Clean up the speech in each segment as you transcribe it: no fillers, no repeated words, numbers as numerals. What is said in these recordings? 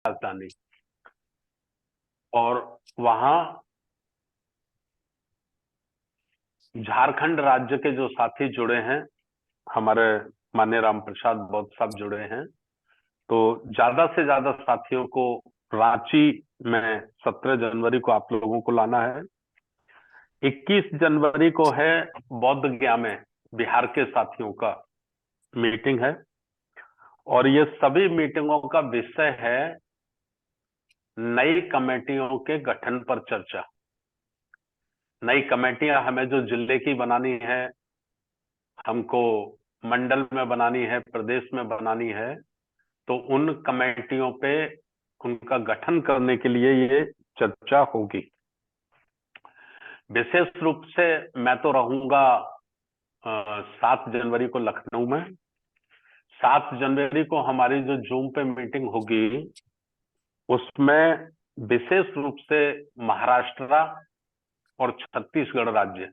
राजधानी। और वहां झारखंड राज्य के जो साथी जुड़े हैं, हमारे माननीय राम प्रसाद बौद्ध साहब जुड़े हैं। तो ज्यादा से ज्यादा साथियों को रांची में 17 जनवरी को आप लोगों को लाना है। 21 जनवरी को है बौद्ध गया में बिहार के साथियों का मीटिंग है। और ये सभी मीटिंगों का विषय है नई कमेटियों के गठन पर चर्चा। नई कमेटियां हमें जो जिले की बनानी है, हमको मंडल में बनानी है, प्रदेश में बनानी है, तो उन कमेटियों पे उनका गठन करने के लिए ये चर्चा होगी। विशेष रूप से मैं तो रहूंगा 7 जनवरी को लखनऊ में। 7 जनवरी को हमारी जो जूम पे मीटिंग होगी उसमें विशेष रूप से महाराष्ट्र और छत्तीसगढ़ राज्य,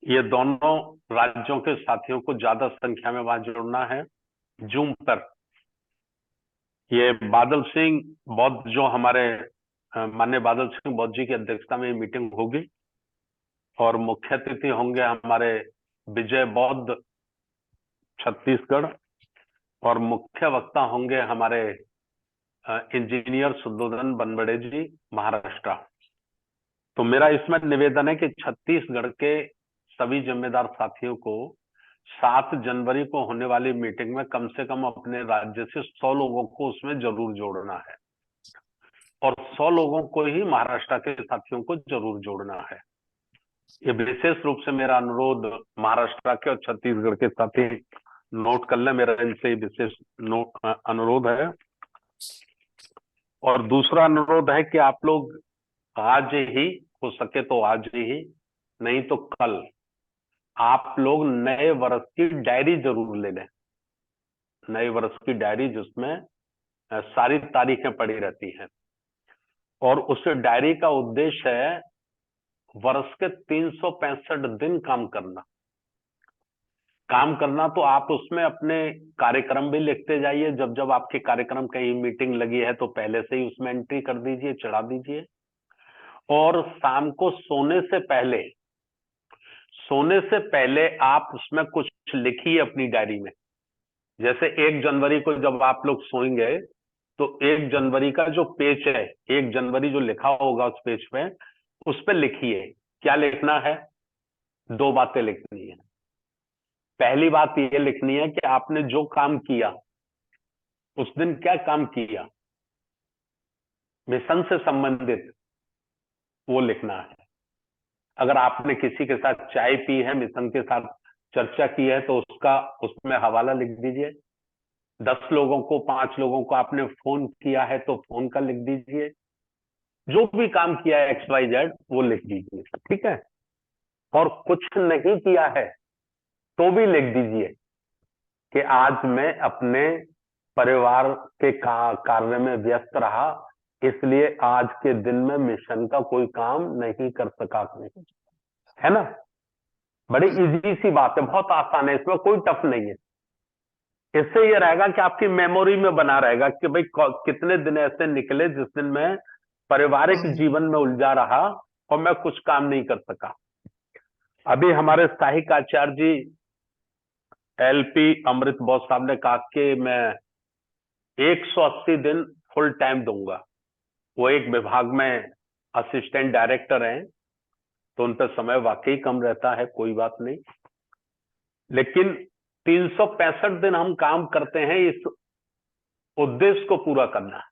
ये दोनों राज्यों के साथियों को ज्यादा संख्या में वहां जुड़ना है जूम पर। ये बादल सिंह बौद्ध जो हमारे माननीय बादल सिंह बौद्ध जी की अध्यक्षता में मीटिंग होगी और मुख्य अतिथि होंगे हमारे विजय बौद्ध छत्तीसगढ़ और मुख्य वक्ता होंगे हमारे इंजीनियर सुद्धोधन बनबड़े जी महाराष्ट्र। तो मेरा इसमें निवेदन है कि छत्तीसगढ़ के सभी जिम्मेदार साथियों को 7 जनवरी को होने वाली मीटिंग में कम से कम अपने राज्य से 100 लोगों को उसमें जरूर जोड़ना है और 100 लोगों को ही महाराष्ट्र के साथियों को जरूर जोड़ना है। ये विशेष रूप से मेरा अनुरोध महाराष्ट्र के और छत्तीसगढ़ के साथी नोट कर लें, मेरा इनसे विशेष अनुरोध है। और दूसरा अनुरोध है कि आप लोग आज ही हो सके तो आज ही, नहीं तो कल आप लोग नए वर्ष की डायरी जरूर ले लें। नए वर्ष की डायरी जिसमें सारी तारीखें पड़ी रहती हैं और उस डायरी का उद्देश्य है वर्ष के 365 दिन काम करना। तो आप उसमें अपने कार्यक्रम भी लिखते जाइए। जब जब आपके कार्यक्रम कहीं मीटिंग लगी है तो पहले से ही उसमें एंट्री कर दीजिए, चढ़ा दीजिए। और शाम को सोने से पहले आप उसमें कुछ लिखिए अपनी डायरी में। जैसे 1 जनवरी को जब आप लोग सोएंगे तो 1 जनवरी का जो पेज है, 1 जनवरी जो लिखा होगा उस पेज पे, उस पे लिखिए। क्या लिखना है? 2 बातें लिखनी है। पहली बात यह लिखनी है कि आपने जो काम किया उस दिन, क्या काम किया, मिशन से संबंधित, वो लिखना है। अगर आपने किसी के साथ चाय पी है, मिशन के साथ चर्चा की है, तो उसका उसमें हवाला लिख दीजिए। 10 लोगों को, 5 लोगों को आपने फोन किया है तो फोन का लिख दीजिए। जो भी काम किया है XYZ वो लिख दीजिए, ठीक है। और कुछ नहीं किया है तो भी लिख दीजिए कि आज मैं अपने परिवार के कार्य में व्यस्त रहा, इसलिए आज के दिन में मिशन का कोई काम नहीं कर सका। है ना? बड़ी इजी सी बात है, बहुत आसान है, इसमें कोई टफ नहीं है। इससे ये रहेगा कि आपकी मेमोरी में बना रहेगा कि भाई कितने दिन ऐसे निकले जिस दिन मैं पारिवारिक जीवन में उलझा रहा और मैं कुछ काम नहीं कर सका। अभी हमारे साहिक आचार्य जी LP अमृत बौद्ध साहब ने कहा कि मैं 180 दिन फुल टाइम दूंगा। वो एक विभाग में असिस्टेंट डायरेक्टर हैं, तो उन पर समय वाकई कम रहता है, कोई बात नहीं। लेकिन 365 दिन हम काम करते हैं इस उद्देश्य को पूरा करना है।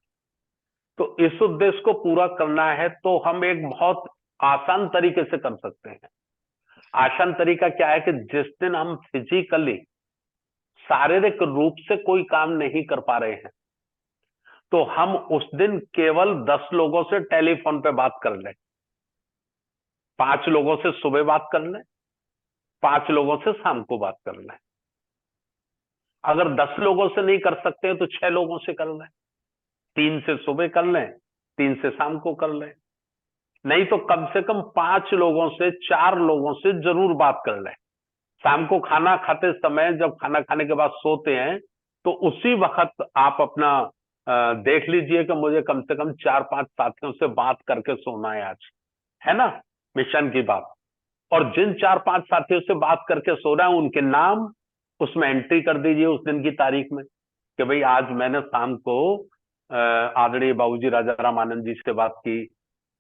तो इस उद्देश्य को पूरा करना है तो हम एक बहुत आसान तरीके से कर सकते हैं। आसान तरीका क्या है कि जिस दिन हम फिजिकली, शारीरिक रूप से कोई काम नहीं कर पा रहे हैं, तो हम उस दिन केवल 10 लोगों से टेलीफोन पे बात कर लें। 5 लोगों से सुबह बात कर लें, 5 लोगों से शाम को बात कर लें। अगर 10 लोगों से नहीं कर सकते हैं तो 6 लोगों से कर लें। 3 से सुबह कर लें, 3 से शाम को कर लें। नहीं तो कम से कम 5 लोगों से, 4 लोगों से जरूर बात कर लें। शाम को खाना खाते समय, जब खाना खाने के बाद सोते हैं, तो उसी वक्त आप अपना देख लीजिए कि मुझे कम से कम 4-5 साथियों से बात करके सोना है आज, है ना, मिशन की बात। और जिन 4-5 साथियों से बात करके सो रहा है उनके नाम उसमें एंट्री कर दीजिए उस दिन की तारीख में, कि भाई आज मैंने शाम को आदरणीय बाबूजी राजा राम आनंद जी से बात की,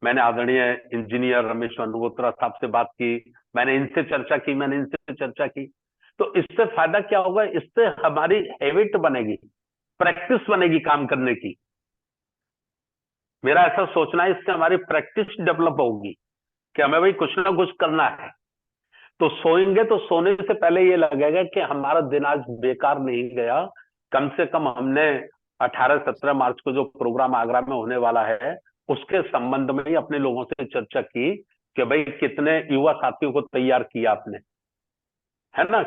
मैंने आदरणीय इंजीनियर रमेश मनोत्रा साहब से बात की, मैंने इनसे चर्चा की, मैंने इनसे चर्चा की। तो इससे फायदा क्या होगा, इससे हमारी हैबिट बनेगी, प्रैक्टिस बनेगी काम करने की। मेरा ऐसा सोचना है, इससे हमारी प्रैक्टिस डेवलप होगी कि हमें भाई कुछ ना कुछ करना है। तो सोएंगे तो सोने से पहले ये लगेगा कि हमारा दिन आज बेकार नहीं गया, कम से कम हमने 18-17 मार्च को जो प्रोग्राम आगरा में होने वाला है उसके संबंध में ही अपने लोगों से चर्चा की कि भाई कितने युवा साथियों को तैयार किया आपने, है ना,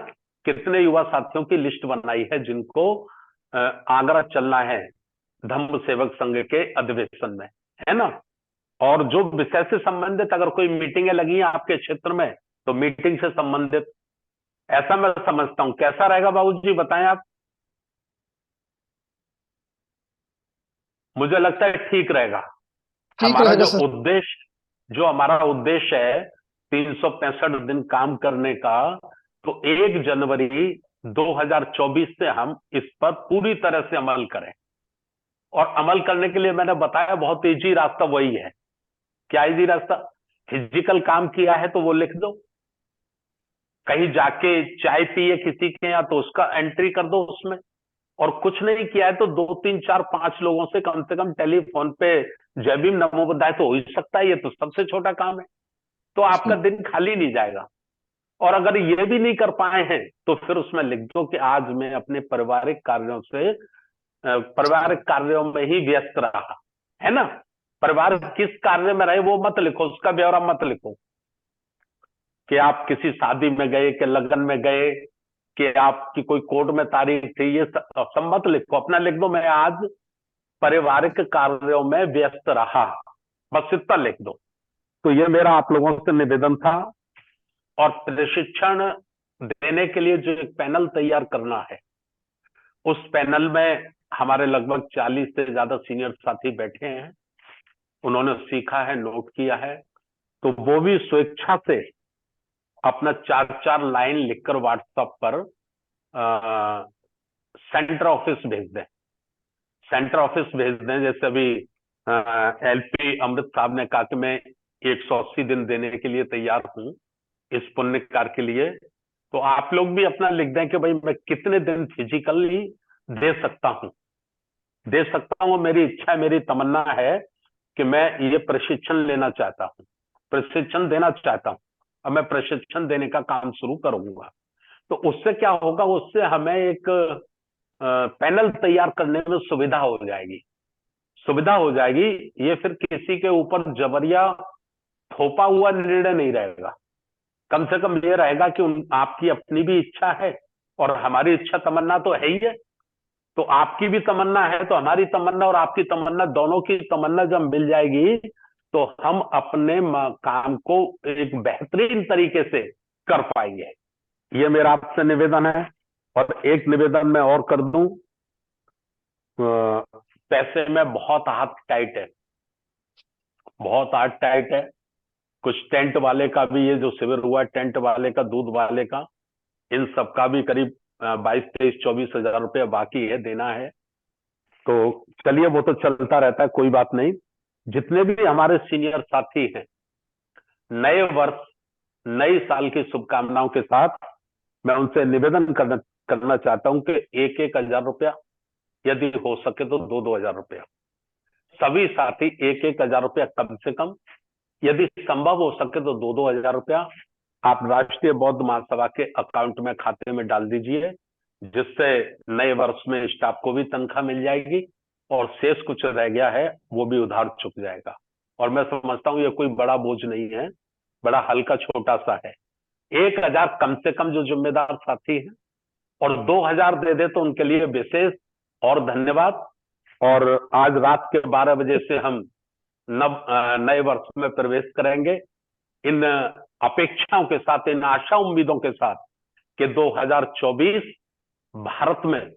कितने युवा साथियों की लिस्ट बनाई है जिनको आगरा चलना है धम्म सेवक संघ के अधिवेशन में, है ना। और जो विषय से संबंधित अगर कोई मीटिंगें लगी हैं आपके क्षेत्र में तो मीटिंग से संबंधित, ऐसा मैं समझता हूं। कैसा रहेगा बाबूजी बताएं आप? मुझे लगता है ठीक रहेगा। ठीक हमारा रहेगा जो सर। उद्देश्य जो हमारा उद्देश्य है 365 दिन काम करने का, तो 1 जनवरी 2024 से हम इस पर पूरी तरह से अमल करें। और अमल करने के लिए मैंने बताया बहुत इजी रास्ता वही है। क्या इजी रास्ता? फिजिकल काम किया है तो वो लिख दो, कहीं जाके चाय पिए किसी के यहाँ तो उसका एंट्री कर दो उसमें, और कुछ नहीं किया है तो 2-3-4-5 लोगों से कम टेलीफोन पे जय भीम नमो बुद्धाय तो हो ही सकता है, ये तो सबसे छोटा काम है। तो आपका ठीक। दिन खाली नहीं जाएगा। और अगर ये भी नहीं कर पाए हैं तो फिर उसमें लिख दो कि आज मैं अपने पारिवारिक कार्यों में ही व्यस्त रहा, है ना। परिवार किस कार्य में रहे वो मत लिखो, उसका ब्यौरा मत लिखो कि आप किसी शादी में गए, कि लगन में गए, कि आपकी कोई कोर्ट में तारीख थी, ये सब मत लिखो। अपना लिख दो मैं आज पारिवारिक कार्यों में व्यस्त रहा, बस इतना लिख दो। तो ये मेरा आप लोगों से निवेदन था। और प्रशिक्षण देने के लिए जो एक पैनल तैयार करना है, उस पैनल में हमारे लगभग 40 से ज्यादा सीनियर साथी बैठे हैं, उन्होंने सीखा है, नोट किया है। तो वो भी स्वेच्छा से अपना 4-4 लाइन लिखकर व्हाट्सएप पर सेंटर ऑफिस भेज दें। सेंटर ऑफिस भेज दें, जैसे अभी एलपी अमृत साहब ने कहा कि मैं 180 दिन देने के लिए तैयार हूं इस पुण्य कार्य के लिए। तो आप लोग भी अपना लिख दें कि भाई मैं कितने दिन फिजिकली दे सकता हूं, दे सकता हूं। मेरी इच्छा है, मेरी तमन्ना है कि मैं ये प्रशिक्षण लेना चाहता हूं, प्रशिक्षण देना चाहता हूं, और मैं प्रशिक्षण देने का काम शुरू करूंगा। तो उससे क्या होगा, उससे हमें एक पैनल तैयार करने में सुविधा हो जाएगी, सुविधा हो जाएगी। ये फिर किसी के ऊपर जबरिया थोपा हुआ निर्णय नहीं रहेगा। कम से कम ये रहेगा कि आपकी अपनी भी इच्छा है और हमारी इच्छा तमन्ना तो है ही है। तो आपकी भी तमन्ना है तो हमारी तमन्ना और आपकी तमन्ना, दोनों की तमन्ना जब मिल जाएगी तो हम अपने काम को एक बेहतरीन तरीके से कर पाएंगे। ये मेरा आपसे निवेदन है। और एक निवेदन मैं और कर दूं, पैसे में बहुत हाथ टाइट है, बहुत हाथ टाइट है। कुछ टेंट वाले का भी, ये जो शिविर हुआ टेंट वाले का, दूध वाले का, इन सब का भी करीब 22-23-24 हजार रुपये बाकी है, देना है। तो चलिए वो तो चलता रहता है, कोई बात नहीं। जितने भी हमारे सीनियर साथी हैं, नए वर्ष नई साल की शुभकामनाओं के साथ मैं उनसे निवेदन करना चाहता हूं कि 1-1 हजार रुपया, यदि हो सके तो 2-2 हजार रुपया, सभी साथी 1-1 हजार रुपया कम से कम, यदि संभव हो सके तो 2-2 हजार रुपया आप राष्ट्रीय बौद्ध महासभा के अकाउंट में, खाते में डाल दीजिए, जिससे नए वर्ष में स्टाफ को भी तनख्वाह मिल जाएगी और शेष कुछ रह गया है वो भी उधार चुक जाएगा। और मैं समझता हूं ये कोई बड़ा बोझ नहीं है, बड़ा हल्का छोटा सा है। 1 हजार कम से कम जो जिम्मेदार साथी हैं, और 2 हजार दे दे तो उनके लिए विशेष और धन्यवाद। और आज रात के 12 बजे से हम नए वर्ष में प्रवेश करेंगे, इन अपेक्षाओं के साथ, इन आशा उम्मीदों के साथ कि 2024 भारत में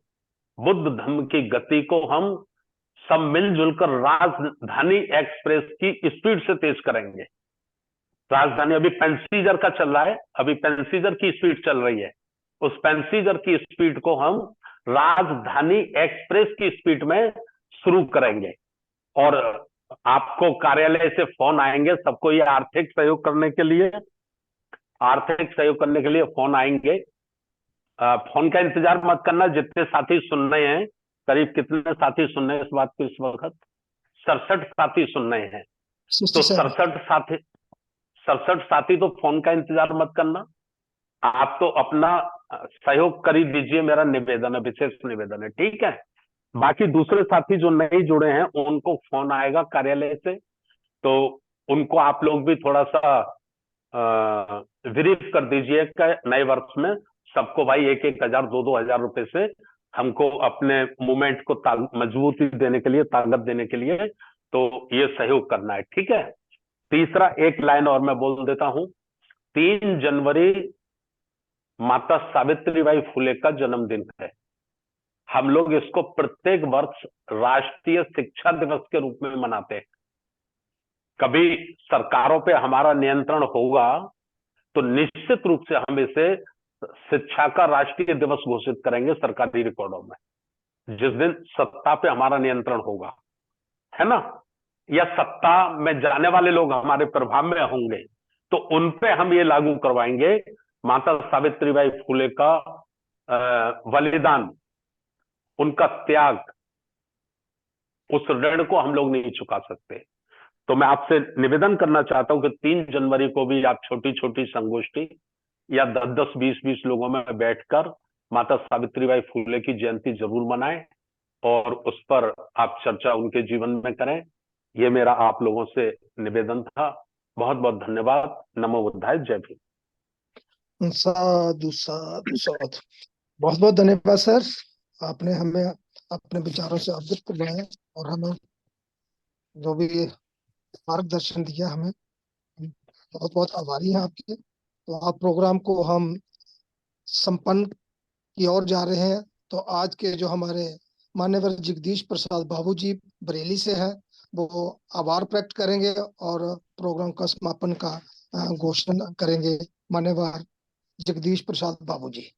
बुद्ध धम्म की गति को हम सब मिलजुल कर राजधानी एक्सप्रेस की स्पीड से तेज करेंगे। राजधानी अभी पेंसीजर का चल रहा है, अभी पेंसीजर की स्पीड चल रही है, उस पेंसीजर की स्पीड को हम राजधानी एक्सप्रेस की स्पीड में शुरू करेंगे। और आपको कार्यालय से फोन आएंगे, सबको ये आर्थिक सहयोग करने के लिए, आर्थिक सहयोग करने के लिए फोन आएंगे। फोन का इंतजार मत करना। जितने साथी सुन रहे हैं, करीब कितने साथी सुन रहे हैं इस बात को इस वक्त? 67 साथी सुन रहे हैं। तो 67। 67 साथी तो फोन का इंतजार मत करना। आप तो अपना सहयोग कर ही दीजिए, मेरा निवेदन है, विशेष निवेदन है, ठीक है। बाकी दूसरे साथी जो नहीं जुड़े हैं उनको फोन आएगा कार्यालय से, तो उनको आप लोग भी थोड़ा सा विरीफ कर दीजिए कि नए वर्ष में सबको भाई 1-1 हजार 2-2 हजार रुपए से हमको अपने मूवमेंट को मजबूती देने के लिए, ताकत देने के लिए, तो ये सहयोग करना है, ठीक है। तीसरा एक लाइन और मैं बोल देता हूं। 3 जनवरी माता सावित्रीबाई फुले का जन्मदिन है। हम लोग इसको प्रत्येक वर्ष राष्ट्रीय शिक्षा दिवस के रूप में मनाते हैं। कभी सरकारों पे हमारा नियंत्रण होगा तो निश्चित रूप से हम इसे शिक्षा का राष्ट्रीय दिवस घोषित करेंगे सरकारी रिकॉर्डों में, जिस दिन सत्ता पे हमारा नियंत्रण होगा, है ना, या सत्ता में जाने वाले लोग हमारे प्रभाव में होंगे, तो उन पे हम ये लागू करवाएंगे माता सावित्रीबाई फुले का बलिदान, उनका त्याग, उस ऋण को हम लोग नहीं चुका सकते। तो मैं आपसे निवेदन करना चाहता हूं कि 3 जनवरी को भी आप छोटी छोटी संगोष्ठी या 10-10, 20-20 लोगों में बैठकर माता सावित्रीबाई फुले की जयंती जरूर मनाएं और उस पर आप चर्चा उनके जीवन में करें। ये मेरा आप लोगों से निवेदन था। बहुत बहुत धन्यवाद। नमो बुद्धाय। जय भीम। साधु साधु साधु। बहुत बहुत धन्यवाद सर, आपने हमें अपने विचारों से अवगत करवाया और हमें जो भी मार्गदर्शन दिया, हमें बहुत बहुत आभारी हैं आपके। तो आप प्रोग्राम को हम संपन्न की ओर जा रहे हैं। तो आज के जो हमारे मान्यवर जगदीश प्रसाद बाबू जी बरेली से हैं, वो आभार प्रकट करेंगे और प्रोग्राम का समापन का घोषणा करेंगे। मान्यवर जगदीश प्रसाद बाबू जी।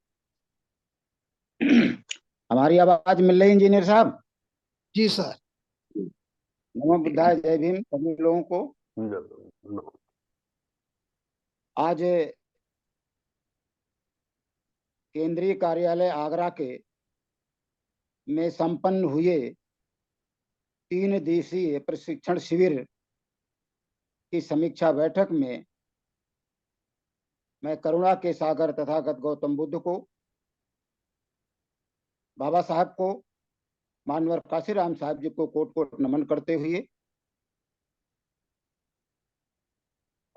हमारी आवाज मिल रही इंजीनियर साहब? जी सर। नमो बुद्धाय। जय भीम सभी लोगों को। आज केंद्रीय कार्यालय आगरा के में संपन्न हुए 3 दिवसीय प्रशिक्षण शिविर की समीक्षा बैठक में मैं करुणा के सागर तथागत गौतम बुद्ध को, बाबा साहब को, मानवर काशीराम साहब जी को कोट कोट नमन करते हुए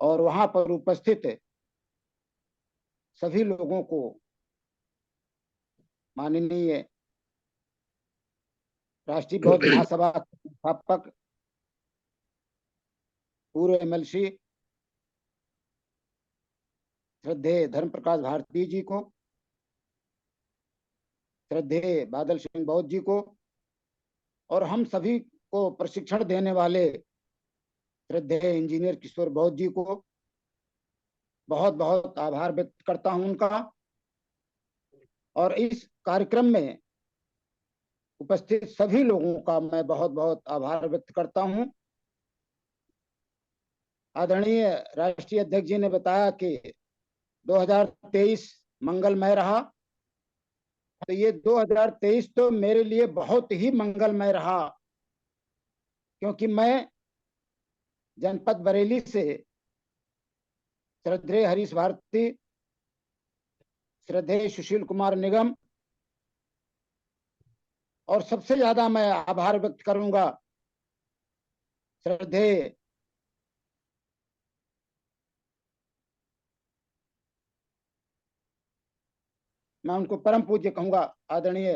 और वहां पर उपस्थित सभी लोगों को माननीय राष्ट्रीय बौद्ध महासभा के संस्थापक पूर्व एमएलसी श्रद्धेय धर्म प्रकाश भारती जी को, श्रद्धेय बादल सिंह बौद्ध जी को और हम सभी को प्रशिक्षण देने वाले श्रद्धेय इंजीनियर किशोर बौद्ध जी को बहुत बहुत आभार व्यक्त करता हूं उनका। और इस कार्यक्रम में उपस्थित सभी लोगों का मैं बहुत बहुत आभार व्यक्त करता हूं। आदरणीय राष्ट्रीय अध्यक्ष जी ने बताया कि 2023 मंगलमय रहा, तो ये 2023 तो मेरे लिए बहुत ही मंगलमय रहा, क्योंकि मैं जनपद बरेली से श्रद्धेय हरीश भारती, श्रद्धेय सुशील कुमार निगम और सबसे ज्यादा मैं आभार व्यक्त करूंगा श्रद्धेय मैं उनको परम पूज्य कहूंगा आदरणीय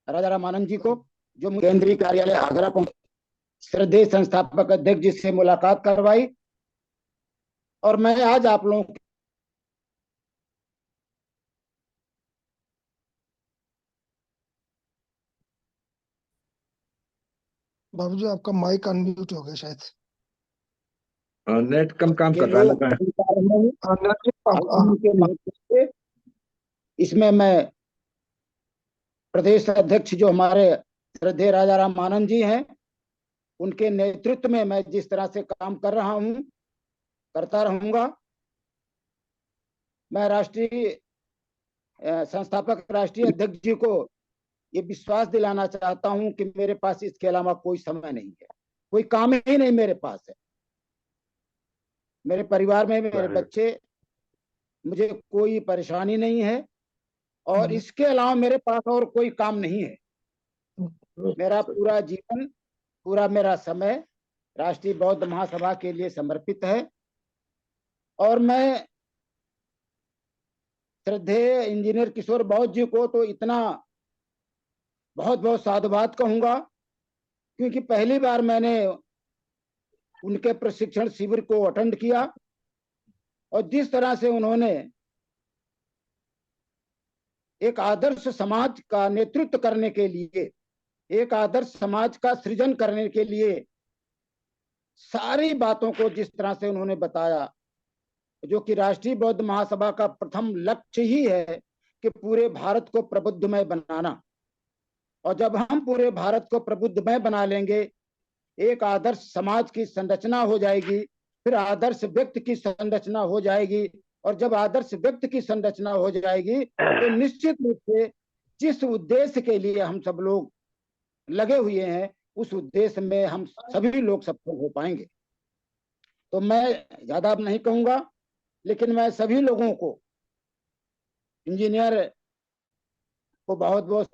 राजा राम आनंद जी को, जो केंद्रीय कार्यालय आगरा पहुंचे, श्रद्धेय संस्थापक अध्यक्ष जी से मुलाकात करवाई और मैं आज आप लोगों बाबूजी आपका माइक अनम्यूट हो गया शायद। नेट कम काम के कर रहा है लोग लग रहा है। बता रहे हैं, हाँ, उनके नेतृत्व से इसमें मैं प्रदेश अध्यक्ष जो हमारे श्रद्धेय राजा राम आनंद जी हैं, उनके नेतृत्व में मैं जिस तरह से काम कर रहा हूं, करता रहूंगा। मैं राष्ट्रीय संस्थापक राष्ट्रीय अध्यक्ष जी को ये विश्वास दिलाना चाहता हूं कि मेरे पास इसके अलावा कोई समय नहीं है, कोई काम ही नहीं मेरे पास है। मेरे परिवार में मेरे बच्चे, मुझे कोई परेशानी नहीं है और इसके अलावा मेरे पास और कोई काम नहीं है। मेरा पूरा जीवन, पूरा मेरा समय राष्ट्रीय बौद्ध महासभा के लिए समर्पित है और मैं श्रद्धेय इंजीनियर किशोर बौद्ध जी को तो इतना बहुत बहुत साधुवाद कहूंगा, क्योंकि पहली बार मैंने उनके प्रशिक्षण शिविर को अटेंड किया और जिस तरह से उन्होंने एक आदर्श समाज का नेतृत्व करने के लिए, एक आदर्श समाज का सृजन करने के लिए सारी बातों को जिस तरह से उन्होंने बताया, जो कि राष्ट्रीय बौद्ध महासभा का प्रथम लक्ष्य ही है कि पूरे भारत को प्रबुद्धमय बनाना। और जब हम पूरे भारत को प्रबुद्धमय बना लेंगे, एक आदर्श समाज की संरचना हो जाएगी, फिर आदर्श व्यक्ति की संरचना हो जाएगी और जब आदर्श व्यक्ति की संरचना हो जाएगी तो निश्चित रूप से जिस उद्देश्य के लिए हम सब लोग लगे हुए हैं, उस उद्देश्य में हम सभी लोग सफल हो पाएंगे। तो मैं ज्यादा नहीं कहूंगा, लेकिन मैं सभी लोगों को, इंजीनियर को बहुत बहुत